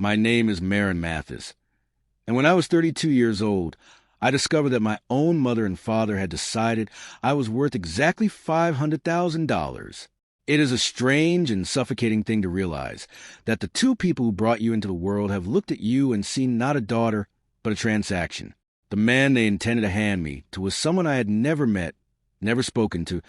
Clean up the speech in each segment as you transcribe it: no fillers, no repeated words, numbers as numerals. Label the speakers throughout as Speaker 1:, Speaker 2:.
Speaker 1: My name is Marin Mathis. And when I was 32 years old, I discovered that my own mother and father had decided I was worth exactly $500,000. It is a strange and suffocating thing to realize that the two people who brought you into the world have looked at you and seen not a daughter, but a transaction. The man they intended to hand me to was someone I had never met, never spoken to,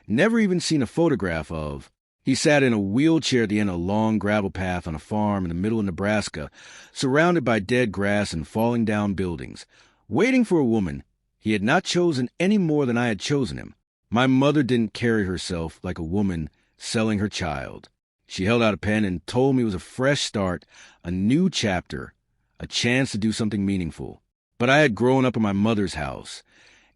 Speaker 1: never even seen a photograph of. He sat in a wheelchair at the end of a long gravel path on a farm in the middle of Nebraska, surrounded by dead grass and falling down buildings, waiting for a woman he had not chosen any more than I had chosen him. My mother didn't carry herself like a woman selling her child. She held out a pen and told me it was a fresh start, a new chapter, a chance to do something meaningful. But I had grown up in my mother's house,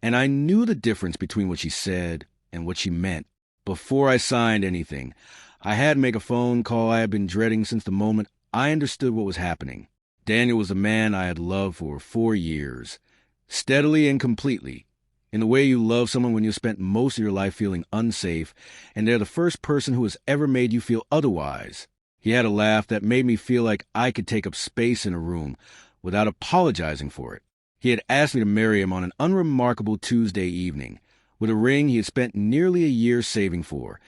Speaker 1: and I knew the difference between what she said and what she meant. Before I signed anything, I had to make a phone call I had been dreading since the moment I understood what was happening. Daniel was the man I had loved for 4 years, steadily and completely, in the way you love someone when you spent most of your life feeling unsafe, and they're the first person who has ever made you feel otherwise. He had a laugh that made me feel like I could take up space in a room without apologizing for it. He had asked me to marry him on an unremarkable Tuesday evening, with a ring he had spent nearly a year saving for,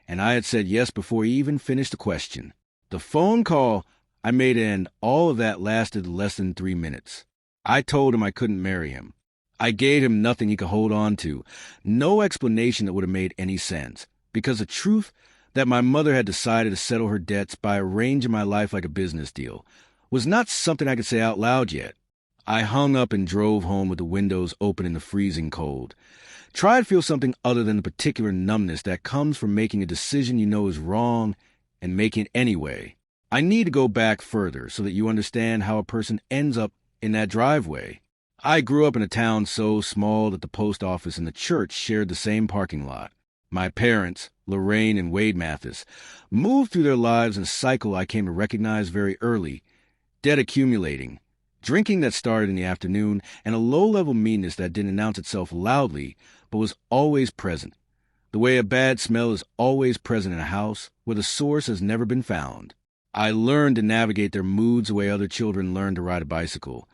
Speaker 1: and I had said yes before he even finished the question. The phone call I made and all of that lasted less than 3 minutes. I told him I couldn't marry him. I gave him nothing he could hold on to, no explanation that would have made any sense, because the truth that my mother had decided to settle her debts by arranging my life like a business deal was not something I could say out loud yet. I hung up and drove home with the windows open in the freezing cold. Try to feel something other than the particular numbness that comes from making a decision you know is wrong and making it anyway. I need to go back further so that you understand how a person ends up in that driveway. I grew up in a town so small that the post office and the church shared the same parking lot. My parents, Lorraine and Wade Mathis, moved through their lives in a cycle I came to recognize very early: debt accumulating, drinking that started in the afternoon, and a low-level meanness that didn't announce itself loudly but was always present, the way a bad smell is always present in a house where the source has never been found. I learned to navigate their moods the way other children learn to ride a bicycle,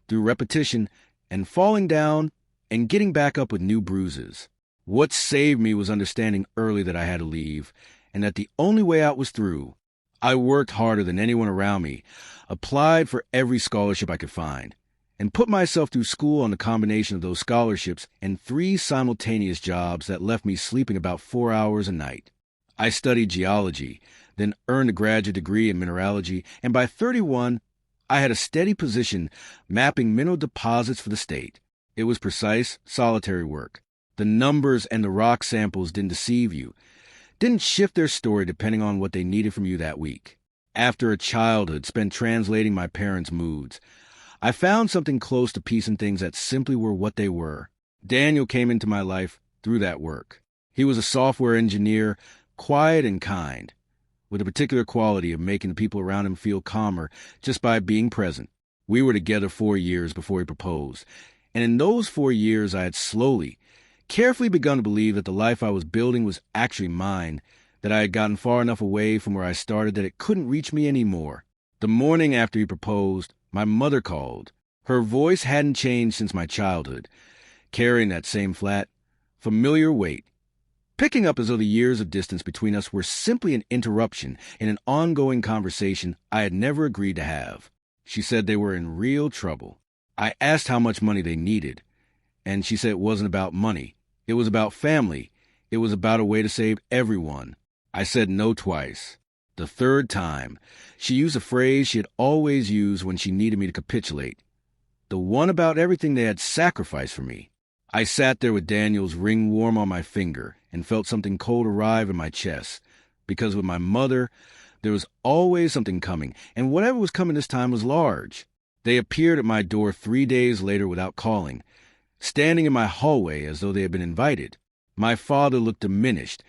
Speaker 1: through repetition and falling down and getting back up with new bruises. What saved me was understanding early that I had to leave, and that the only way out was through. I worked harder than anyone around me, applied for every scholarship I could find, and put myself through school on the combination of those scholarships and 3 simultaneous jobs that left me sleeping about 4 hours a night. I studied geology, then earned a graduate degree in mineralogy, and by 31, I had a steady position mapping mineral deposits for the state. It was precise, solitary work. The numbers and the rock samples didn't deceive you, didn't shift their story depending on what they needed from you that week. After a childhood spent translating my parents' moods, I found something close to piecing things that simply were what they were. Daniel came into my life through that work. He was a software engineer, quiet and kind, with a particular quality of making the people around him feel calmer just by being present. We were together 4 years before he proposed, and in those 4 years I had slowly, carefully begun to believe that the life I was building was actually mine, that I had gotten far enough away from where I started that it couldn't reach me anymore. The morning after he proposed, my mother called. Her voice hadn't changed since my childhood, carrying that same flat, familiar weight, picking up as though the years of distance between us were simply an interruption in an ongoing conversation I had never agreed to have. She said they were in real trouble. I asked how much money they needed, and she said it wasn't about money. It was about family. It was about a way to save everyone. I said no twice. The third time, she used a phrase she had always used when she needed me to capitulate. The one about everything they had sacrificed for me. I sat there with Daniel's ring warm on my finger and felt something cold arrive in my chest, because with my mother, there was always something coming, and whatever was coming this time was large. They appeared at my door 3 days later without calling, standing in my hallway as though they had been invited. My father looked diminished,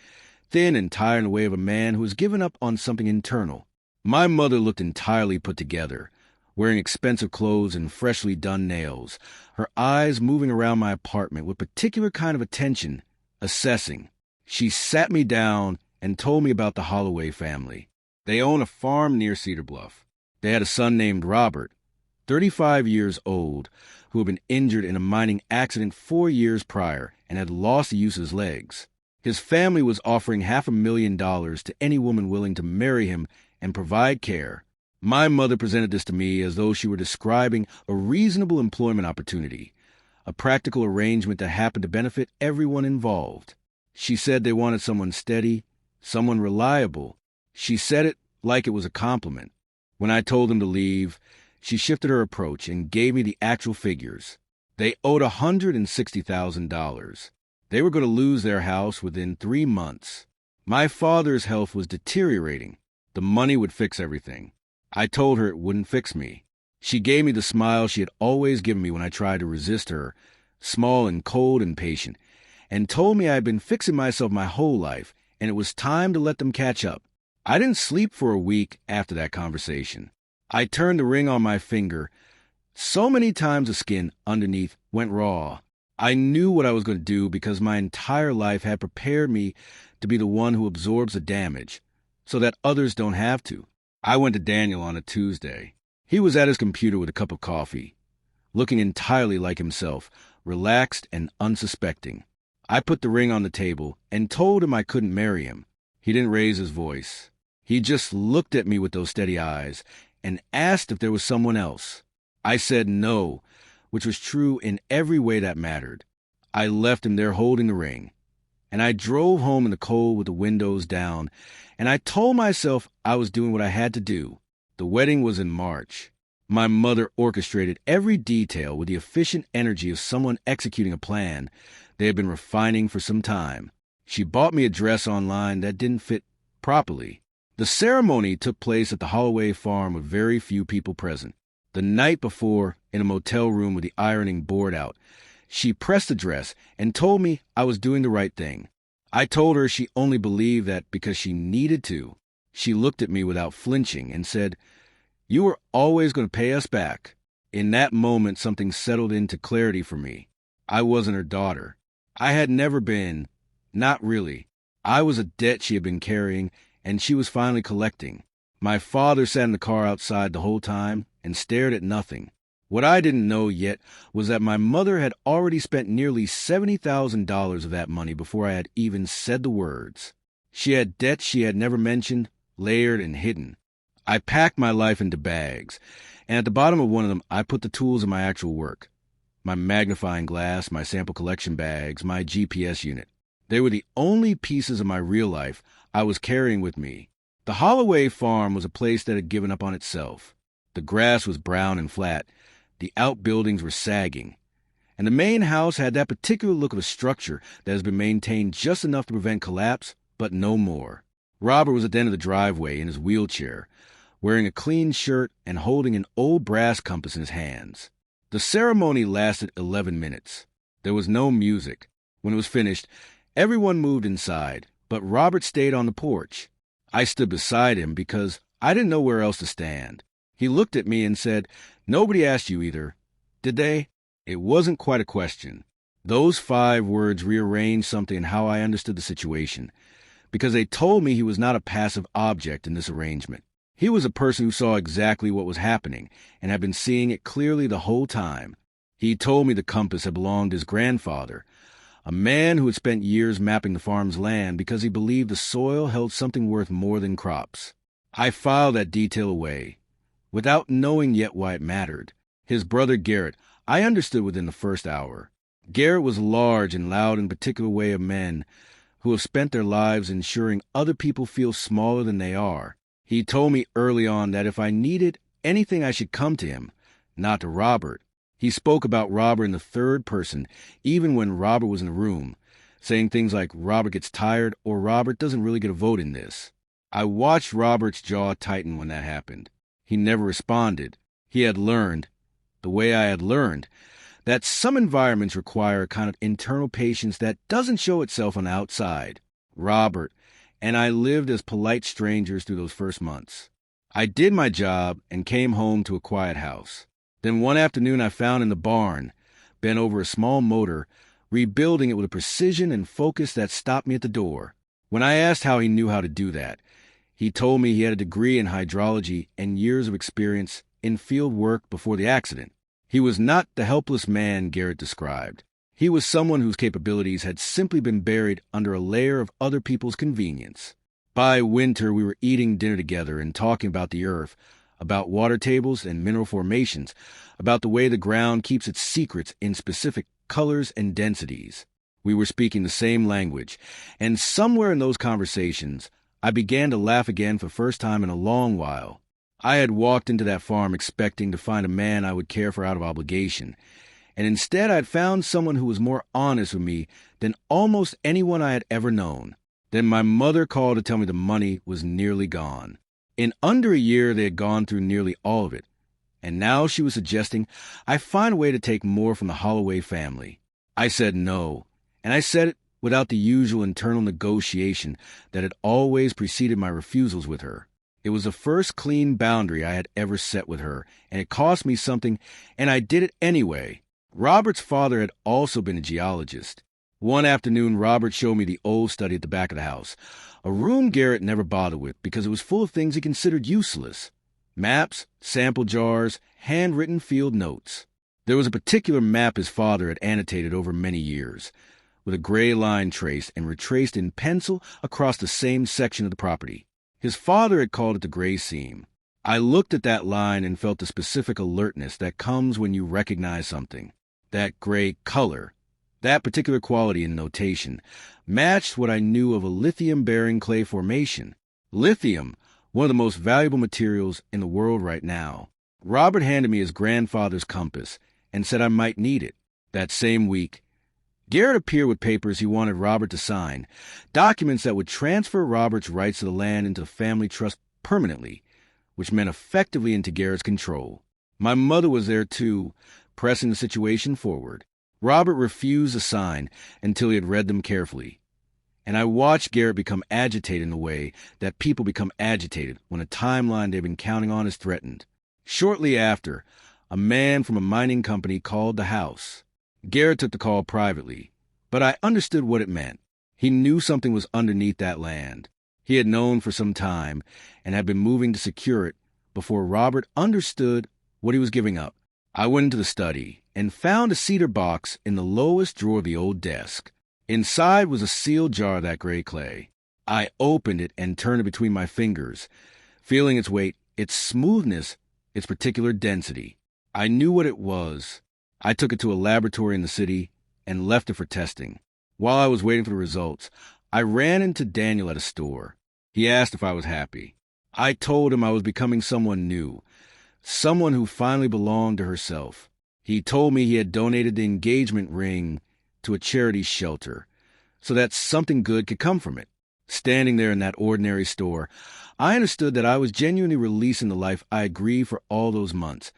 Speaker 1: thin and tired in the way of a man who has given up on something internal. My mother looked entirely put together, wearing expensive clothes and freshly done nails, her eyes moving around my apartment with particular kind of attention, assessing. She sat me down and told me about the Holloway family. They own a farm near Cedar Bluff. They had a son named Robert, 35 years old, who had been injured in a mining accident 4 years prior and had lost the use of his legs. His family was offering $500,000 to any woman willing to marry him and provide care. My mother presented this to me as though she were describing a reasonable employment opportunity, a practical arrangement that happened to benefit everyone involved. She said they wanted someone steady, someone reliable. She said it like it was a compliment. When I told them to leave, she shifted her approach and gave me the actual figures. They owed $160,000. They were going to lose their house within 3 months. My father's health was deteriorating. The money would fix everything. I told her it wouldn't fix me. She gave me the smile she had always given me when I tried to resist her, small and cold and patient, and told me I had been fixing myself my whole life, and it was time to let them catch up. I didn't sleep for a week after that conversation. I turned the ring on my finger. So many times the skin underneath went raw. I knew what I was going to do because my entire life had prepared me to be the one who absorbs the damage so that others don't have to. I went to Daniel on a Tuesday. He was at his computer with a cup of coffee, looking entirely like himself, relaxed and unsuspecting. I put the ring on the table and told him I couldn't marry him. He didn't raise his voice. He just looked at me with those steady eyes and asked if there was someone else. I said no, which was true in every way that mattered. I left him there holding the ring, and I drove home in the cold with the windows down, and I told myself I was doing what I had to do. The wedding was in March. My mother orchestrated every detail with the efficient energy of someone executing a plan they had been refining for some time. She bought me a dress online that didn't fit properly. The ceremony took place at the Holloway farm with very few people present. The night before, in a motel room with the ironing board out, she pressed the dress and told me I was doing the right thing. I told her she only believed that because she needed to. She looked at me without flinching and said, "You were always going to pay us back." In that moment, something settled into clarity for me. I wasn't her daughter. I had never been. Not really. I was a debt she had been carrying, and she was finally collecting. My father sat in the car outside the whole time and stared at nothing. What I didn't know yet was that my mother had already spent nearly $70,000 of that money before I had even said the words. She had debts she had never mentioned, layered and hidden. I packed my life into bags, and at the bottom of one of them I put the tools of my actual work. My magnifying glass, my sample collection bags, my GPS unit. They were the only pieces of my real life I was carrying with me. The Holloway farm was a place that had given up on itself. The grass was brown and flat. The outbuildings were sagging. And the main house had that particular look of a structure that has been maintained just enough to prevent collapse, but no more. Robert was at the end of the driveway in his wheelchair, wearing a clean shirt and holding an old brass compass in his hands. The ceremony lasted 11 minutes. There was no music. When it was finished, everyone moved inside, but Robert stayed on the porch. I stood beside him because I didn't know where else to stand. He looked at me and said, "Nobody asked you either, did they?" It wasn't quite a question. Those 5 words rearranged something in how I understood the situation, because they told me he was not a passive object in this arrangement. He was a person who saw exactly what was happening and had been seeing it clearly the whole time. He told me the compass had belonged to his grandfather, a man who had spent years mapping the farm's land because he believed the soil held something worth more than crops. I filed that detail away, without knowing yet why it mattered. His brother Garrett, I understood within the first hour. Garrett was large and loud in a particular way of men who have spent their lives ensuring other people feel smaller than they are. He told me early on that if I needed anything I should come to him, not to Robert. He spoke about Robert in the third person, even when Robert was in the room, saying things like Robert gets tired or Robert doesn't really get a vote in this. I watched Robert's jaw tighten when that happened. He never responded. He had learned, the way I had learned, that some environments require a kind of internal patience that doesn't show itself on the outside. Robert and I lived as polite strangers through those first months. I did my job and came home to a quiet house. Then one afternoon I found in the barn, bent over a small motor, rebuilding it with a precision and focus that stopped me at the door. When I asked how he knew how to do that, He told me he had a degree in hydrology and years of experience in field work before the accident. He was not the helpless man Garrett described. He was someone whose capabilities had simply been buried under a layer of other people's convenience. By winter, we were eating dinner together and talking about the earth, about water tables and mineral formations, about the way the ground keeps its secrets in specific colors and densities. We were speaking the same language, and somewhere in those conversations, I began to laugh again for the first time in a long while. I had walked into that farm expecting to find a man I would care for out of obligation, and instead I'd found someone who was more honest with me than almost anyone I had ever known. Then my mother called to tell me the money was nearly gone. In under a year, they had gone through nearly all of it, and now she was suggesting I find a way to take more from the Holloway family. I said no, and I said it without the usual internal negotiation that had always preceded my refusals with her. It was the first clean boundary I had ever set with her, and it cost me something, and I did it anyway. Robert's father had also been a geologist. One afternoon, Robert showed me the old study at the back of the house, a room Garrett never bothered with because it was full of things he considered useless. Maps, sample jars, handwritten field notes. There was a particular map his father had annotated over many years, with a gray line traced and retraced in pencil across the same section of the property. His father had called it the gray seam. I looked at that line and felt the specific alertness that comes when you recognize something. That gray color, that particular quality in notation, matched what I knew of a lithium-bearing clay formation. Lithium, one of the most valuable materials in the world right now. Robert handed me his grandfather's compass and said I might need it. That same week, Garrett appeared with papers he wanted Robert to sign, documents that would transfer Robert's rights to the land into the family trust permanently, which meant effectively into Garrett's control. My mother was there too, pressing the situation forward. Robert refused to sign until he had read them carefully, and I watched Garrett become agitated in the way that people become agitated when a timeline they've been counting on is threatened. Shortly after, a man from a mining company called the house. Garrett took the call privately, but I understood what it meant. He knew something was underneath that land. He had known for some time and had been moving to secure it before Robert understood what he was giving up. I went into the study and found a cedar box in the lowest drawer of the old desk. Inside was a sealed jar of that gray clay. I opened it and turned it between my fingers, feeling its weight, its smoothness, its particular density. I knew what it was. I took it to a laboratory in the city and left it for testing. While I was waiting for the results, I ran into Daniel at a store. He asked if I was happy. I told him I was becoming someone new, someone who finally belonged to herself. He told me he had donated the engagement ring to a charity shelter so that something good could come from it. Standing there in that ordinary store, I understood that I was genuinely releasing the life I had grieved for all those months,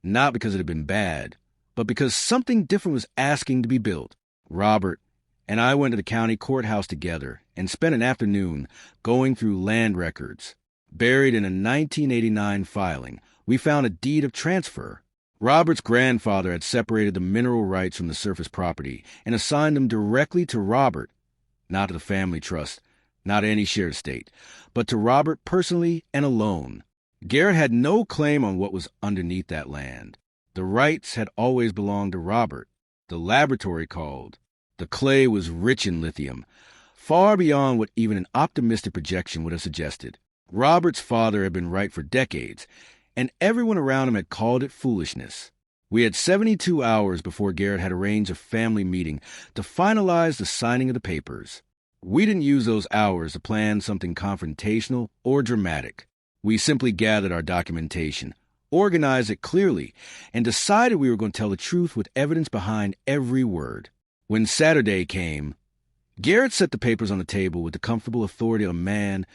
Speaker 1: not because it had been bad, but because something different was asking to be built. Robert and I went to the county courthouse together and spent an afternoon going through land records. Buried in a 1989 filing, we found a deed of transfer. Robert's grandfather had separated the mineral rights from the surface property and assigned them directly to Robert, not to the family trust, not any shared estate, but to Robert personally and alone. Garrett had no claim on what was underneath that land. The rights had always belonged to Robert. The laboratory called. The clay was rich in lithium, far beyond what even an optimistic projection would have suggested. Robert's father had been right for decades, and everyone around him had called it foolishness. We had 72 hours before Garrett had arranged a family meeting to finalize the signing of the papers. We didn't use those hours to plan something confrontational or dramatic. We simply gathered our documentation, organized it clearly, and decided we were going to tell the truth with evidence behind every word. When Saturday came, Garrett set the papers on the table with the comfortable authority of a man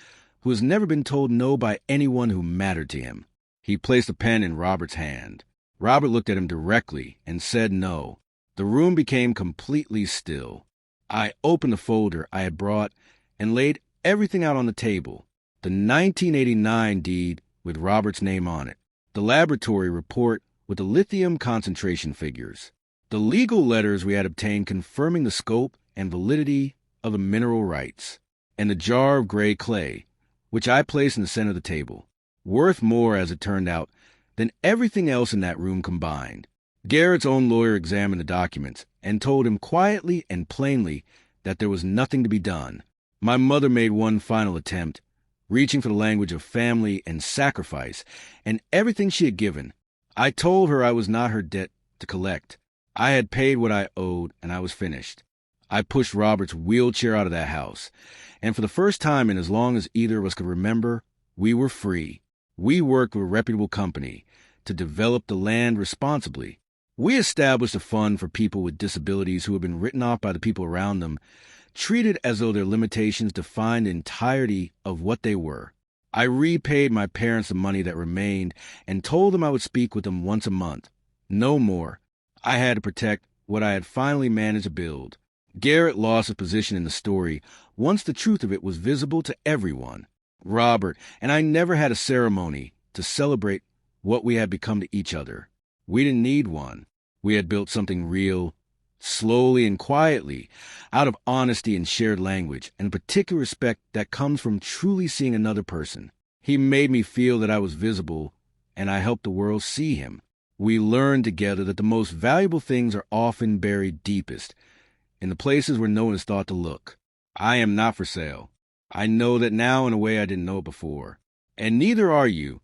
Speaker 1: who has never been told no by anyone who mattered to him. He placed a pen in Robert's hand. Robert looked at him directly and said no. The room became completely still. I opened the folder I had brought and laid everything out on the table. The 1989 deed with Robert's name on it. The laboratory report with the lithium concentration figures. The legal letters we had obtained confirming the scope and validity of the mineral rights. And the jar of gray clay, which I placed in the center of the table, worth more, as it turned out, than everything else in that room combined. Garrett's own lawyer examined the documents and told him quietly and plainly that there was nothing to be done. My mother made one final attempt, reaching for the language of family and sacrifice and everything she had given. I told her I was not her debt to collect. I had paid what I owed, and I was finished. I pushed Robert's wheelchair out of that house, and for the first time in as long as either of us could remember, we were free. We worked with a reputable company to develop the land responsibly. We established a fund for people with disabilities who had been written off by the people around them, treated as though their limitations defined the entirety of what they were. I repaid my parents the money that remained and told them I would speak with them once a month. No more. I had to protect what I had finally managed to build. Garrett lost his position in the story once the truth of it was visible to everyone. Robert and I never had a ceremony to celebrate what we had become to each other. We didn't need one. We had built something real, slowly and quietly, out of honesty and shared language, and particular respect that comes from truly seeing another person. He made me feel that I was visible, and I helped the world see him. We learned together that the most valuable things are often buried deepest, in the places where no one has thought to look. I am not for sale. I know that now in a way I didn't know it before. And neither are you.